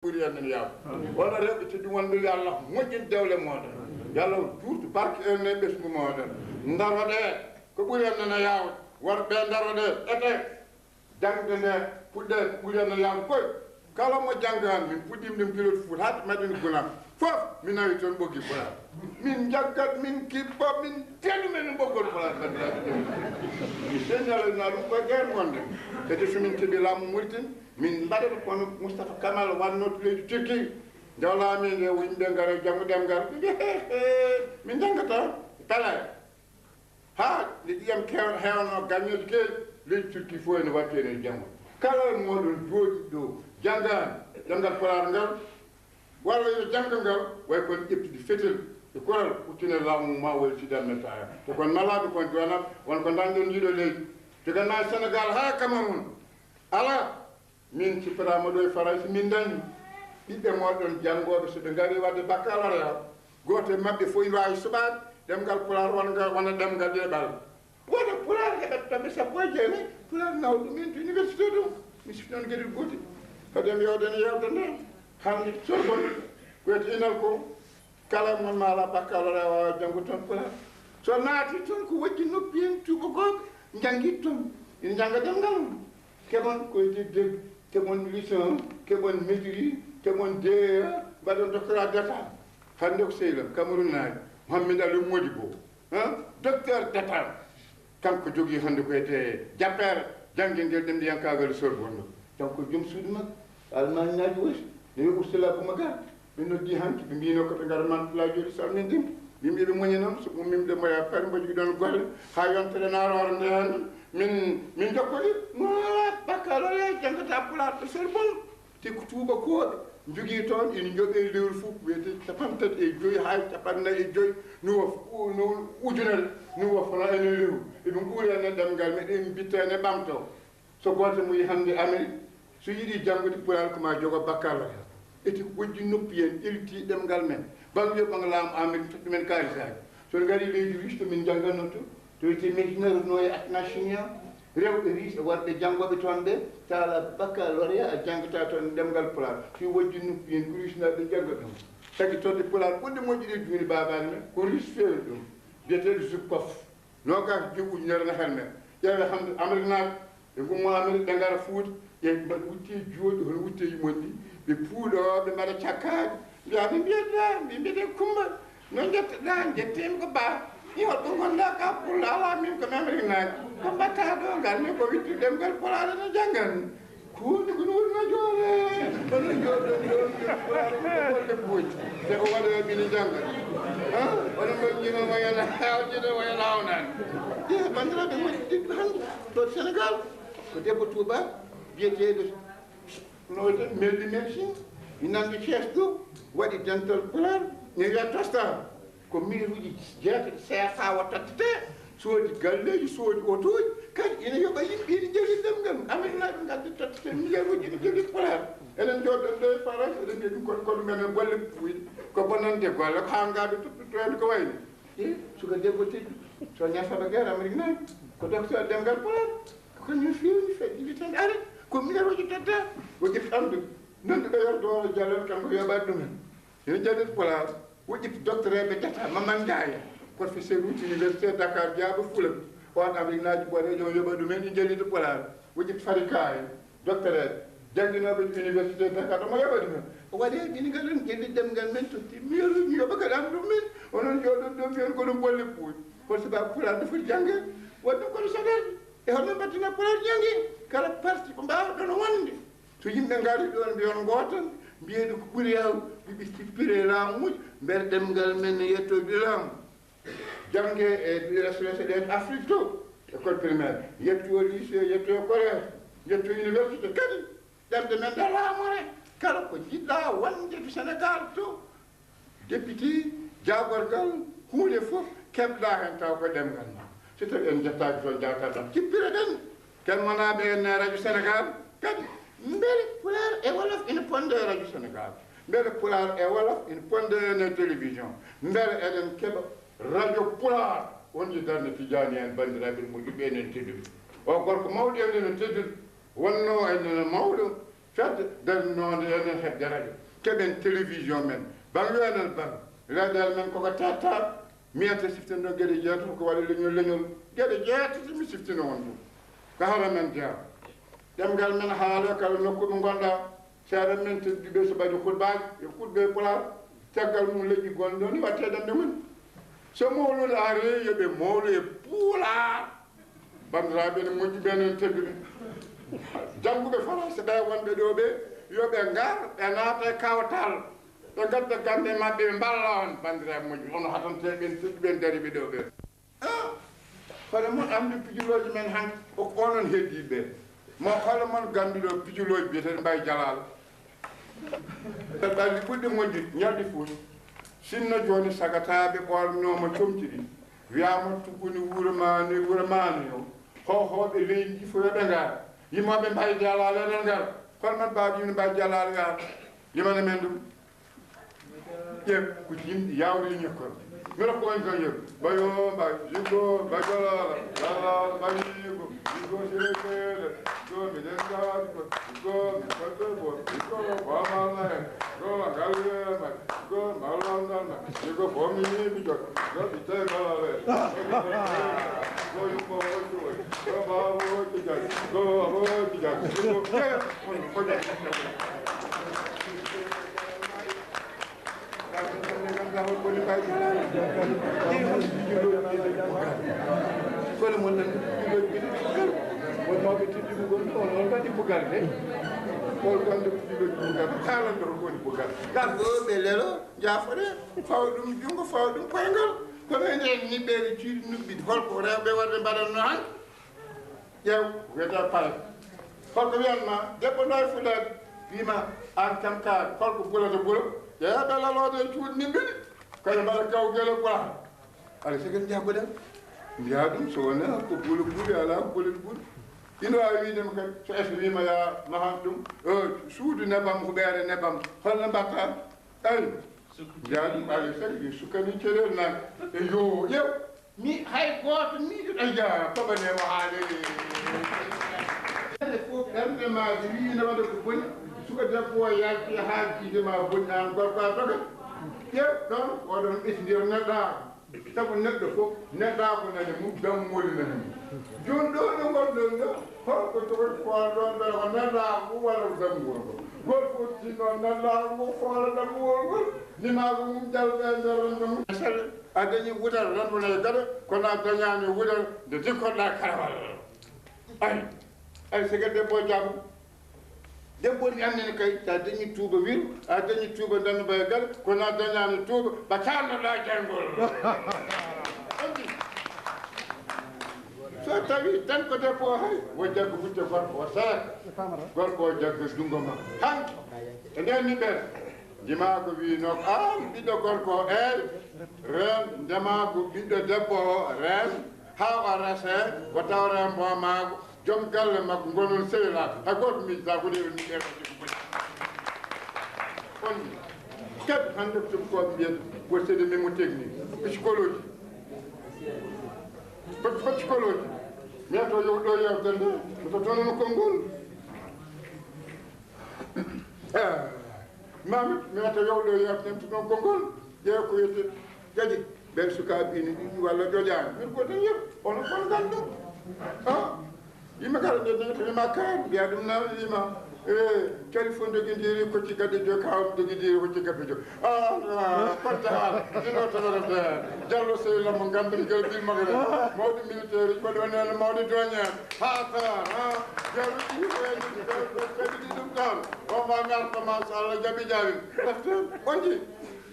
ɓuri enen yaw wona rewɓe teddi wonɓe Allah moƴƴin dewle moɗon yalla duurtu barke en e ɓesgu moɗon daroɗe ko ɓuri enen yawde worɓe daroɗe ete jangde nde puɗɗe ɓuri enen yawde koye kala mo janggan min puɗɗima ɗum pilote foot hatta madina gulam fof min nawi toon ɓoggi pulaar min jaggat min kippa min telumen ɓoggol pulaar bandiraɓe mi señalana ɗum koye guerre wonde kadi somin keeɓi laamu Mauritanie min mbaɗata kono Moustapha Kamal wannoto leydi Turquie jawlami nde yimɓe gara jangguɗen gara min janggata tala ha nde ɗiyam hewno gañoji keeɗi leydi Turquie fof ene watti enen janggo kala moɗon jooɗi ɗo janggani janggal pulaar ngal walla yo jangga ngal way kon ƴettude fetel e koral huttine laamu ma woni sidanmetaya te kon malaɓe kon jonam wonko dañɗon ndiɗo leydi te ganna Sénégal ha Cameroun ala min cippatama ɗo e France min dañi ɓiɓɓe moɗon janggoɓe soɓe gari wadde baccalauréat goto e mabɓe fof ina wawi suɓade ɗemgal pulaar wona ɗemgal ɗeɗal woto pulaar heɓat toɓe sappo e jeenayyi pulaar nawɗum min to université ɗum mi sifi noon gueɗel gotel kadem yewden yewde nde hande Sorbonne koyete inal ko kala mon ma ala baccalauréat wawa janggo toon pulaar so naati toon ko wojji noppi en tubakoɓe janggui toon ina jangga ɗemgal mum keɓon koyete deg keɓon licence keɓon maîtrise keɓon DEA mbaɗon doctorat d'état hande ko sehlam Cameroun naaji Mohamed Ali Modibo docteur d'état kanko jogui hande koyete jappere jangguel ngel ɗemɗiyankagal Sorbonne donc joom suudu makko Allemagne naaji woyti ne wi Ursula Boumagar ɓe noddi hanki ɓe mbino koɓe gara Mantula jooɗi salmindima yimɓe ɓe muñi noon so ummimde mboya pari mbo jogui ɗon golle ha yontere naroore nde hen min jokkoli mola baccalauréat janggata pulaar to Sorbonne te ko tubakoɓe jogui toon ina jooɓe lewru fof wiyete 35 ha 45 no ujunere no wofana ene lewru eɓe guuri enen ɗemgal meɗen bitta ene ɓamto so goto mo yi hande Amérique so yiiɗi janggude pulaar koma jogo baccalauréat eti wojji noppi en ƴelti ɗemgal men bangue ɓang laamu Amérique toɗɗumen kalisaji sono gari leydi riche to min jangganno to wiyete médecinaire no e atnachimia rewɓe riche worɓe janggoɓe toon ɓe tala baccalauréat a janggata toon ɗemgal pulaar si wojji noppi en ko riche naɓe jangga ɗum tagui todde pulaar ɓurde moƴƴude juni babani men ko riche fewi ɗum biyeteɗo Zubkov noga jogi ujunere nafan men ƴeewe hande Amérique naaɓe ɓe gummo Amérique ɓe gara Fouta ɓe mbaɗa wutte jooɗi hono wutte yimon ɗi ɓe puuɗo ɓe mbaɗa cakkaji mbiyaɓe mbiyetɗa mbiyete Coumba no jetteɗa jettemi ko ba i holɗo gonɗa ka pulla ala min ko Amérique naaji ko mbatta ɗo garni ko witti ɗemgal pulaar ene janggan kuuɗi ko nuurno joole ono jooɗo joɗe puuji te o waɗa bini janggan oɗo moƴƴino moyena hawjide moyena hawnani ƴe bandiraɓe moƴƴi hande ɗo Sénégal ko debbo Touba biyeteɗo no wiyete meldi médecine inanɓe Thiès ɗo waɗi dental pulaar ne wiya tosta ko milliruji jeetati CFA wattatte soodi galleji soodi otoji kadi ina yoɓa yimɓe ine jogui ɗemgal Amérique naaɓe gaddi tottete milliarduji ine jogui pulaar enen jooɗon ɗo e France eɗen mbiya ɗum kono menen golle puyɗe ko bonande golle ko hangaɓe toɓɓitoede ko wayni i suka debbo teddu so ñasaɓa guerre Amérique naaɓe ko docteur ɗemgal pulaar koñum fewni feƴƴi tan ari ko milliarduji tedda woƴƴi famde nonde ɗo yordowolo jalel kanko yoɓat ɗumen ene jaɗit pulaar woƴƴi doctoreɓe data Mamadou Ndiaye professeur uti université Dakar Diabo Fulɓe on Amérique naaji ɓoɗejo yoɓa ɗumen i jallide pulaar woƴƴi Farika en doctoreɓe jangguinoɓe université Dakar omo yoɓa ɗumen o waɗe ɓinigal en ƴelli ɗemgal men totti milliarduji yoɓa kadi an ɗum men onon jooɗon ɗo mbiyen ko ɗum bolle puuji kono sababu pulaar no foti jangge waɗɗum kono saɗaji e holno mbattina pulaar janggi kala parti ko mbawɗon wonde so yimɓe ngari ɗon mbiyon gootan mbiyeɗo ko ɓuuri yaw ɓiɓi sippire laamuji mbere ɗemgal men ne yettode laamu jangge e reslese ɗen Afrique to école primaire yetto lycée yetto collège yetto université kadi ɗemɗe men ɗe laamore kala ko jiɗɗa wonde to Sénégal to député jagorgal hunde fof keɓɗa hen taw ko ɗemgal ma so tawi en jettaki toon jawtaɗam cippire ɗen ken wonaɓe en radio Sénégal kadi mbele pulaar e wolof ina ponde e radio Sénégal mbele pulaar e wolof ina ponde ene télévision mbele eɗen keeɓa radio pulaar wonde darde Tidiani en bandiraɓe moƴƴuɓe enen tedduɓe o gorko mawɗo enen tedduɗo wonno enen mawɗo fedde den noon enen hebde radio keɓen télévision men ban wenal ban radal men koko tatta miyata siftino gueɗe jeetato ko waɗi leñol gueɗe jeetati mi siftino on ɗum ko hara men jeeya ɗemgal men haala kala nokku ɗo gonɗa seeɗa men tedduɓe so ɓaɗi hutbaji e hutɓe pular caggal mum leƴƴi gonɗo ni watte ɗemde men so mawlude ari yoɓe mawlu e puular bandiraɓe ne moƴƴi ɓenen tedduɓe jangguɓe français ɓe wonɓe ɗo ɓe yoɓe ngar ɓe naata e kawtal ɓe gadda gande mabɓe ɓe mballa on bandiraɓe moƴƴi ono hatanteɓen tedduɓen dariɓe ɗo ɓe hoɗe mon andi pijuloji men hanki onon heddiɓe mo hoɗe mon ganduɗo pijuloji biyeteɗe mbay jalal ɓalli ɓuɗɗe moƴƴi ñalɗi fuuñ sinno joni sagataɓe ɓolnoma comtiri wiyama tugguni wuuro mani o hohoɓe leydi ɗi fo yoɓe ngar yimoɓe mbay jalal enen ngar holman mbaɗi yimne mbay jalal gaa limana men ɗum ƴeew ko yimɗi yawri ñokkor mino ko on kan yeb bayo mbay jigo bajalala lalal bayigo jigo serekede go miɗen gaadi ko go mi fodde bo jigo wamalna hen go galwema go mallandalma jigo bomi yiɓi jot go ɓitte galale go yummo hoƴƴi woy go baabo hoƴƴi jag go hoƴƴi jag jigo on hoƴa kono mon nan wonnoɓe tedduɓe gon ɗo on waɗi bugal de kol gande pijuloji bugal kalande ko woni bugal gal ɗo ɓe lelo jafore fawa ɗum jungo fawa ɗum koyngal kono enen niɓɓeɓe ciiɗi nuɓɓiɗi holko rewɓe waɗɓe mbaɗanno hanki ƴeew wiyata pala holko wiyanma debbo noy fulade wima an kam ka holko bulata bulo ƴeeɓe lalode e cuuɗi nimɓiɗi kadi mbaɗa gaw guele ɓuura ala sigen jaggoɗen mbiya ɗum so wona ko buulo ɓuuɗi ala ko bolel ɓuuɗi ino wawi widema kadi so es wima ya mahan ɗum suudu nebam ko ɓeere nebam holno mbatta ayi mbiya ɗum ala sagi sukkani ceɗel nan e yo ƴew mi hay goto miijoɗa ja toɓanemo haale ede fof ɓernde maji wino waɗa ko boni suka debbo o yalti ha jiidema boni an gorko a doga ƴew ɗon oɗon ɓesndir neɗɗa sabu neɗɗo fof neɗɗako nane mum dammoli nane mum joni ɗo ɗo gonɗon ɗo holko jogoti koole ɗon ɗo ko neɗɗako walla ko dammuwol ngol gol fof tinno neɗɗako ngo koole dammuwol ngol nimago mum jalɓe nderonde mum sele a dañi wutal randuna e gaɗa kono a dañani wutal nde dikkoɗɗa karawal ay siga debbo jaabu debbo ni annene kay sa dañi tuuba wir a dañi tuuba danduba e gal kono a dañani tuuba ba calnoɗa janngol so tawi tan ko debbo o hay wo jaggo hucce gorko o sarat gorko o jaggo junngo ma hanki e nden ni ɓen ndima ko wino ɓiɗɗo gorko o ren ndema ko ɓiɗɗo debbo o ren ha o rese o taw ren bomago joom galle makko gonon sehilaka hay goto miijata ko ɗeɗo ni ɓeɗo on kadi hande ko tubkoɓe mbiyata procédé mémotechnique psychologie psychologie mbiyato yow ɗo yewtere nde mito tonono konngol mamit miyata yow ɗo yewtere mito toon konngol ƴeew ko wiyete kadi ɓen sukaɓe ine ɗiɗi walla ƴoƴani min goten yeb ono kon gandum yimɓe kala ƴeɗɗe wima kaani mbiya ɗum na wima téléphone joguidiri kocci gadde jo kawam joguidiri hocci gabbe jo kotte haala ɗino tonorete diallo sehila mo gandum gel bilmagre mawɗi militaire waɗi onene mawɗi doñen ha tar diallo ɗiɗi ɗum ɗon o ma garta machallah jaaɓi jawin deften onji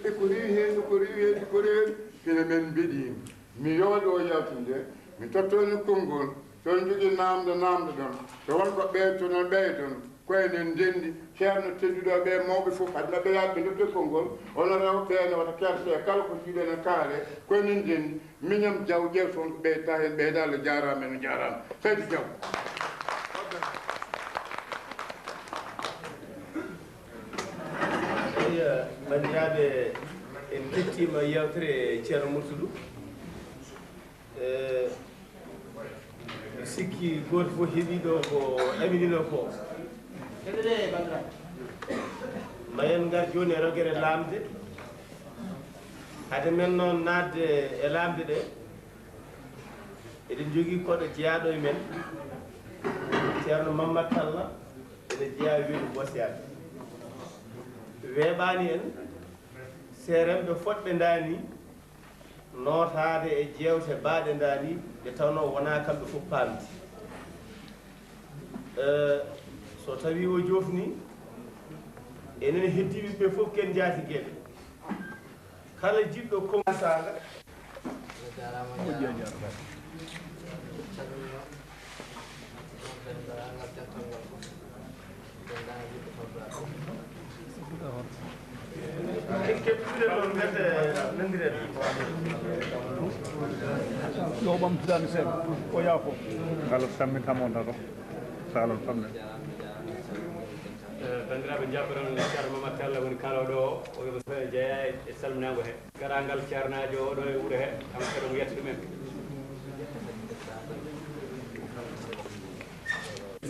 eko rewi hen ko rewi hen ko rewi hen kene men mbiɗi mi yooɗo yaltude mi tottoni konngol toon jogui namde ɗon so wonko ɓeytono ɓeydon koyenen ndendi ceerno tedduɗo ɓe mawɓe fof adna ɓe yaaɓe debde konngol ono rewtene wata kerse kala ko jiiɗen kaale koyenen ndendi miñam diaw ƴeew toon ko ɓeyta hen ɓeyda Allah jarama en jarama seydi diaw bandiraɓe en kettima yewtere ceerno Murtudou sikki goto fof heeɓiɗo ko ɗaminiɗo ko mayen ngar joni e rogere lamde hade men noon nadde e lamde ɗe eɗen jogui koɗo jeeyaɗo e men ceerno Mamadou Talla ene jeeya wiide Bosiyade weeɓani en seremɓe fodɓe dani notade e jewte baaɗe dani nde tawno wona kamɓe fof pamdi so tawi o jofni enen heddiɓe ɓe fof ken jaati gueɗe kala jiɗɗo commensaga keɓtude noon gete nandiren yo ɓamtudani seeɗa o yaafo kala sammitamo daro salon famne bandiraɓe jabɓeron ceerno Mamadou Talla woni kaloɗo o yoɓa jeeya e salminago he garagal ceernajo oɗo e wuuro he kam kadi omo yetta ɗumen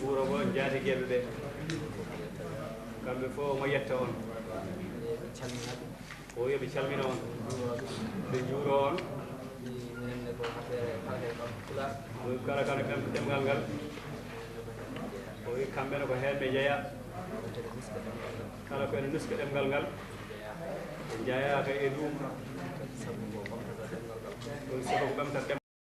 wuuro ngo jaatigueɓe ɓe kamɓe fof omo yetta on o yoɓe calmina on ɓe juuro on kala kano ɓemɗo ɗemgal ngal o wi kamɓene ko hen ɓe jeeya kala ko ene nuska ɗemgal ngal ɓe jeeyaka e ɗum ɗum sabu ko ɓamtata